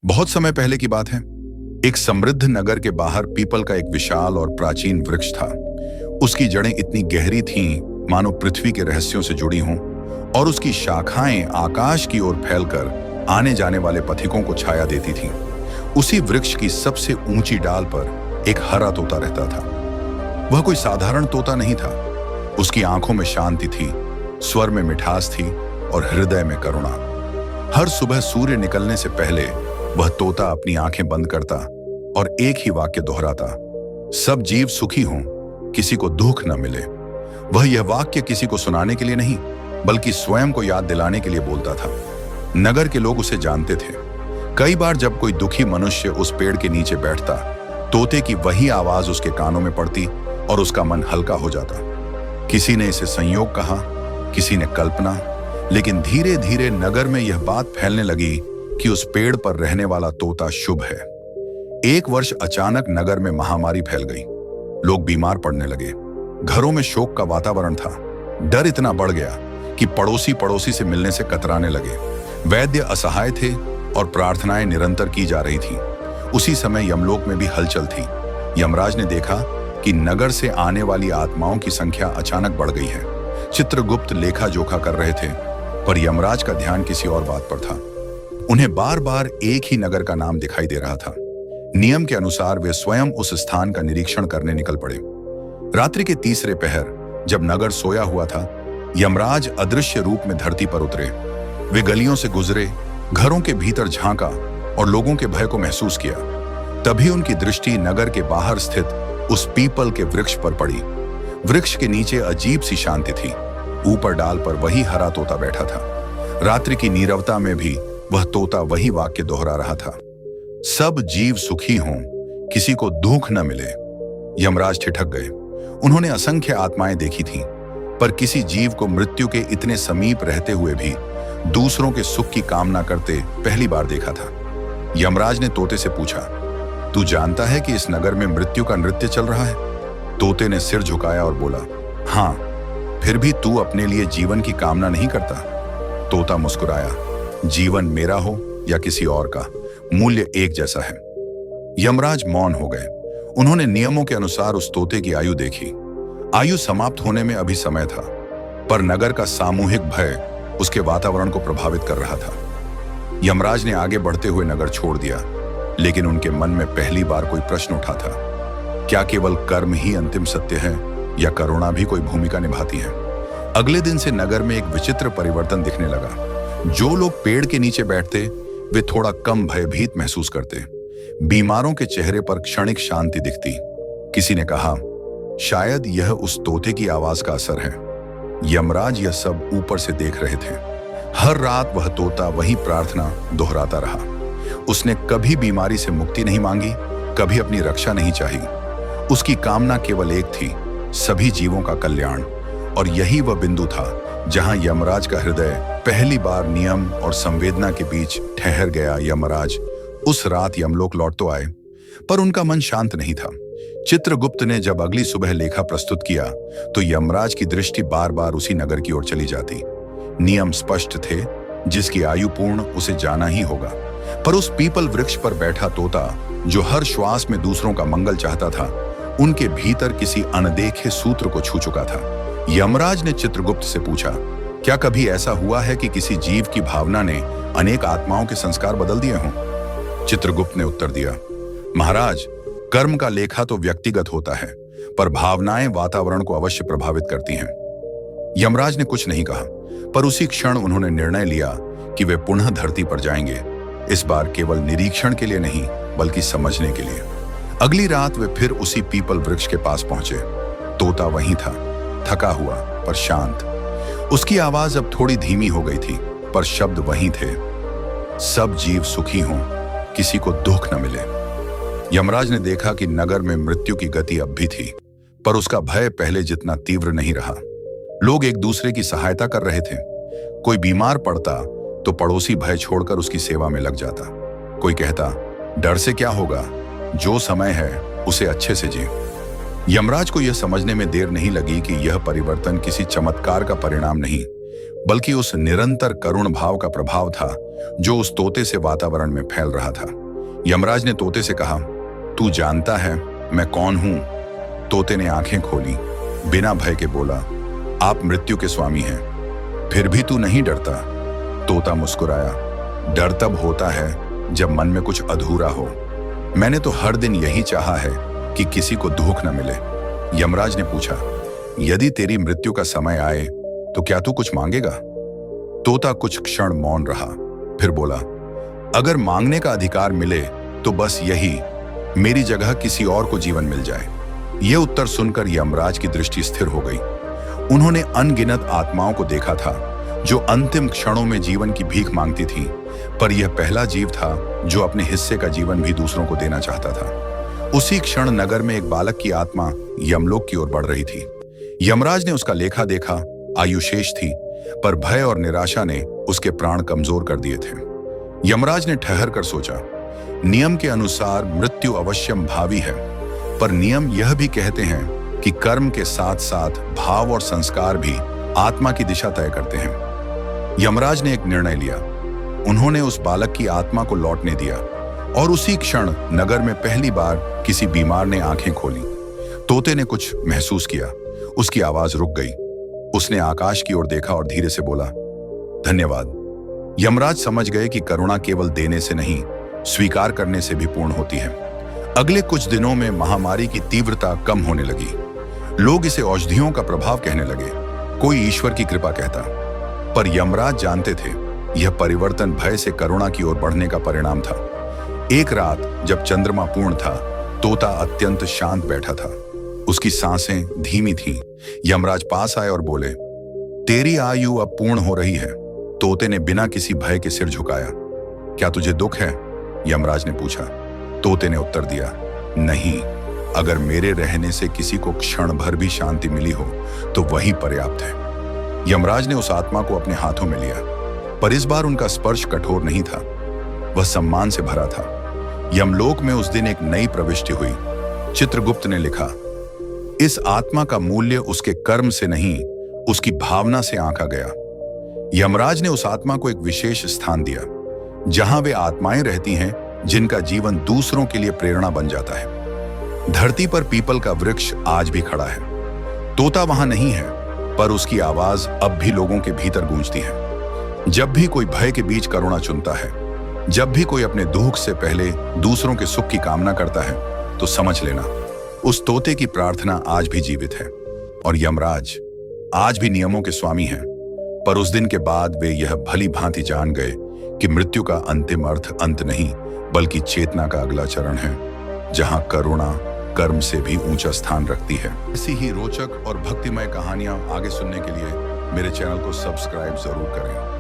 बहुत समय पहले की बात है। एक समृद्ध नगर के बाहर पीपल का एक विशाल और प्राचीन वृक्ष था। उसकी जड़ें इतनी गहरी थीं मानो पृथ्वी के रहस्यों से जुड़ी हों, और उसकी शाखाएं आकाश की ओर फैलकर आने जाने वाले पथिकों को छाया देती थीं। उसी वृक्ष की सबसे ऊंची डाल पर एक हरा तोता रहता था। वह कोई साधारण तोता नहीं था। उसकी आंखों में शांति थी, स्वर में मिठास थी और हृदय में करुणा। हर सुबह सूर्य निकलने से पहले वह तोता अपनी आंखें बंद करता और एक ही वाक्य दोहराता, सब जीव सुखी हों, किसी को दुख न मिले। वह यह वाक्य किसी को सुनाने के लिए नहीं, बल्कि स्वयं को याद दिलाने के लिए बोलता था। नगर के लोग उसे जानते थे। कई बार जब कोई दुखी मनुष्य उस पेड़ के नीचे बैठता, तोते की वही आवाज उसके कानों में पड़ती और उसका मन हल्का हो जाता। किसी ने इसे संयोग कहा, किसी ने कल्पना, लेकिन धीरे धीरे नगर में यह बात फैलने लगी कि उस पेड़ पर रहने वाला तोता शुभ है। एक वर्ष अचानक नगर में महामारी फैल गई। लोग बीमार पड़ने लगे। घरों में शोक का वातावरण था। डर इतना बढ़ गया कि पड़ोसी से मिलने से कतराने लगे। वैद्य असहाय थे और प्रार्थनाएं निरंतर की जा रही थीं। उसी समय यमलोक में भी हलचल थी। यमराज ने देखा कि नगर से आने वाली आत्माओं की संख्या अचानक बढ़ गई है। चित्रगुप्त लेखा जोखा कर रहे थे, पर यमराज का ध्यान किसी और बात पर था। उन्हें बार बार एक ही नगर का नाम दिखाई दे रहा था। नियम के अनुसार वे स्वयं उस स्थान का निरीक्षण करने निकल पड़े। रात्रि के तीसरे पहर जब नगर सोया हुआ था, यमराज अदृश्य रूप में धरती पर उतरे। वे गलियों से गुजरे, घरों के भीतर झांका और लोगों के भय को महसूस किया। तभी उनकी दृष्टि नगर के बाहर स्थित उस पीपल के वृक्ष पर पड़ी। वृक्ष के नीचे अजीब सी शांति थी। ऊपर डाल पर वही हरा तोता बैठा था। रात्रि की नीरवता में भी वह तोता वही वाक्य दोहरा रहा था, सब जीव सुखी हों, किसी को दुख न मिले। यमराज ठिठक गए। उन्होंने असंख्य आत्माएं देखी थीं, पर किसी जीव को मृत्यु के इतने समीप रहते हुए भी दूसरों के सुख की कामना करते पहली बार देखा था। यमराज ने तोते से पूछा, तू जानता है कि इस नगर में मृत्यु का नृत्य चल रहा है? तोते ने सिर झुकाया और बोला, हाँ, फिर भी तू अपने लिए जीवन की कामना नहीं करता? तोता मुस्कुराया, जीवन मेरा हो या किसी और का, मूल्य एक जैसा है। यमराज मौन हो गए। उन्होंने नियमों के अनुसार उस तोते की आयु देखी। आयु समाप्त होने में अभी समय था, पर नगर का सामूहिक भय उसके वातावरण को प्रभावित कर रहा था। यमराज ने आगे बढ़ते हुए नगर छोड़ दिया, लेकिन उनके मन में पहली बार कोई प्रश्न उठा था, क्या केवल कर्म ही अंतिम सत्य है या करुणा भी कोई भूमिका निभाती है? अगले दिन से नगर में एक विचित्र परिवर्तन दिखने लगा। जो लोग पेड़ के नीचे बैठते, वे थोड़ा कम भयभीत महसूस करते। बीमारों के चेहरे पर क्षणिक शांति दिखती। किसी ने कहा, शायद यह उस तोते की आवाज का असर है। यमराज यह सब ऊपर से देख रहे थे। हर रात वह तोता वही प्रार्थना दोहराता रहा। उसने कभी बीमारी से मुक्ति नहीं मांगी, कभी अपनी रक्षा नहीं चाही। उसकी कामना केवल एक थी, सभी जीवों का कल्याण। और यही वह बिंदु था जहां यमराज का हृदय पहली बार नियम और संवेदना के बीच ठहर गया। यमराज उस रात यमलोक लौट तो आए, पर उनका मन शांत नहीं था। चित्रगुप्त ने जब अगली सुबह लेखा प्रस्तुत किया, तो यमराज की दृष्टि बार बार उसी नगर की ओर चली जाती। नियम स्पष्ट थे, जिसकी आयु पूर्ण उसे जाना ही होगा। पर उस पीपल वृक्ष पर बैठा तोता, जो हर श्वास में दूसरों का मंगल चाहता था, उनके भीतर किसी अनदेखे सूत्र को छू चुका था। यमराज ने चित्रगुप्त से पूछा, क्या कभी ऐसा हुआ है कि किसी जीव की भावना ने अनेक आत्माओं के संस्कार बदल दिए हों? चित्रगुप्त ने उत्तर दिया, महाराज, कर्म का लेखा तो व्यक्तिगत होता है, पर भावनाएं वातावरण को अवश्य प्रभावित करती हैं। यमराज ने कुछ नहीं कहा, पर उसी क्षण उन्होंने निर्णय लिया कि वे पुनः धरती पर जाएंगे। इस बार केवल निरीक्षण के लिए नहीं, बल्कि समझने के लिए। अगली रात वे फिर उसी पीपल वृक्ष के पास पहुंचे। तोता वहीं था, थका हुआ पर शांत। उसकी आवाज अब थोड़ी धीमी हो गई थी, पर शब्द वही थे, सब जीव सुखी हों, किसी को दुख न मिले। यमराज ने देखा कि नगर में मृत्यु की गति अब भी थी, पर उसका भय पहले जितना तीव्र नहीं रहा। लोग एक दूसरे की सहायता कर रहे थे। कोई बीमार पड़ता तो पड़ोसी भय छोड़कर उसकी सेवा में लग जाता। कोई कहता, डर से क्या होगा, जो समय है उसे अच्छे से जी। यमराज को यह समझने में देर नहीं लगी कि यह परिवर्तन किसी चमत्कार का परिणाम नहीं, बल्कि उस निरंतर करुण भाव का प्रभाव था जो उस तोते से वातावरण में फैल रहा था। यमराज ने तोते से कहा, तू जानता है मैं कौन हूं? तोते ने आंखें खोली, बिना भय के बोला, आप मृत्यु के स्वामी हैं। फिर भी तू नहीं डरता? तोता मुस्कुराया, डर तब होता है जब मन में कुछ अधूरा हो। मैंने तो हर दिन यही चाहा है कि किसी को दुख न मिले। यमराज ने पूछा, यदि तेरी मृत्यु का समय आए तो क्या तू कुछ मांगेगा? तोता कुछ क्षण मौन रहा, फिर बोला, अगर मांगने का अधिकार मिले तो बस यही, मेरी जगह किसी और को जीवन मिल जाए। यह उत्तर सुनकर यमराज की दृष्टि स्थिर हो गई। उन्होंने अनगिनत आत्माओं को देखा था जो अंतिम क्षणों में जीवन की भीख मांगती थी, पर यह पहला जीव था जो अपने हिस्से का जीवन भी दूसरों को देना चाहता था। उसी क्षण नगर में एक बालक की आत्मा यमलोक की ओर बढ़ रही थी। यमराज ने उसका लेखा देखा, आयु शेष थी, पर भय और निराशा ने उसके प्राण कमजोर कर दिए थे। यमराज ने ठहर कर सोचा, नियम के अनुसार मृत्यु अवश्यम भावी है, पर नियम यह भी कहते हैं कि कर्म के साथ साथ भाव और संस्कार भी आत्मा की दिशा तय करते हैं। यमराज ने एक निर्णय लिया। उन्होंने उस बालक की आत्मा को लौटने दिया और उसी क्षण नगर में पहली बार किसी बीमार ने आंखें खोली। तोते ने कुछ महसूस किया, उसकी आवाज रुक गई। उसने आकाश की ओर देखा और धीरे से बोला, धन्यवाद। यमराज समझ गए कि करुणा केवल देने से नहीं, स्वीकार करने से भी पूर्ण होती है। अगले कुछ दिनों में महामारी की तीव्रता कम होने लगी। लोग इसे औषधियों का प्रभाव कहने लगे, कोई ईश्वर की कृपा कहता, पर यमराज जानते थे यह परिवर्तन भय से करुणा की ओर बढ़ने का परिणाम था। एक रात जब चंद्रमा पूर्ण था, तोता अत्यंत शांत बैठा था। उसकी सांसें धीमी थीं। यमराज पास आए और बोले, तेरी आयु अब पूर्ण हो रही है। तोते ने बिना किसी भय के सिर झुकाया। क्या तुझे दुख है? यमराज ने पूछा। तोते ने उत्तर दिया, नहीं, अगर मेरे रहने से किसी को क्षण भर भी शांति मिली हो तो वही पर्याप्त है। यमराज ने उस आत्मा को अपने हाथों में लिया, पर इस बार उनका स्पर्श कठोर नहीं था, वह सम्मान से भरा था। यमलोक में उस दिन एक नई प्रविष्टि हुई। चित्रगुप्त ने लिखा, इस आत्मा का मूल्य उसके कर्म से नहीं, उसकी भावना से आंका गया। यमराज ने उस आत्मा को एक विशेष स्थान दिया, जहां वे आत्माएं रहती हैं जिनका जीवन दूसरों के लिए प्रेरणा बन जाता है। धरती पर पीपल का वृक्ष आज भी खड़ा है। तोता वहां नहीं है, पर उसकी आवाज अब भी लोगों के भीतर गूंजती है। जब भी कोई भय के बीच करुणा चुनता है, जब भी कोई अपने दुख से पहले दूसरों के सुख की कामना करता है, तो समझ लेना उस तोते की प्रार्थना आज भी जीवित है। और यमराज आज भी नियमों के स्वामी हैं, पर उस दिन के बाद वे यह भली भांति जान गए कि मृत्यु का अंतिम अर्थ अंत नहीं, बल्कि चेतना का अगला चरण है, जहां करुणा कर्म से भी ऊंचा स्थान रखती है। ऐसी ही रोचक और भक्तिमय कहानियां आगे सुनने के लिए मेरे चैनल को सब्सक्राइब जरूर करें।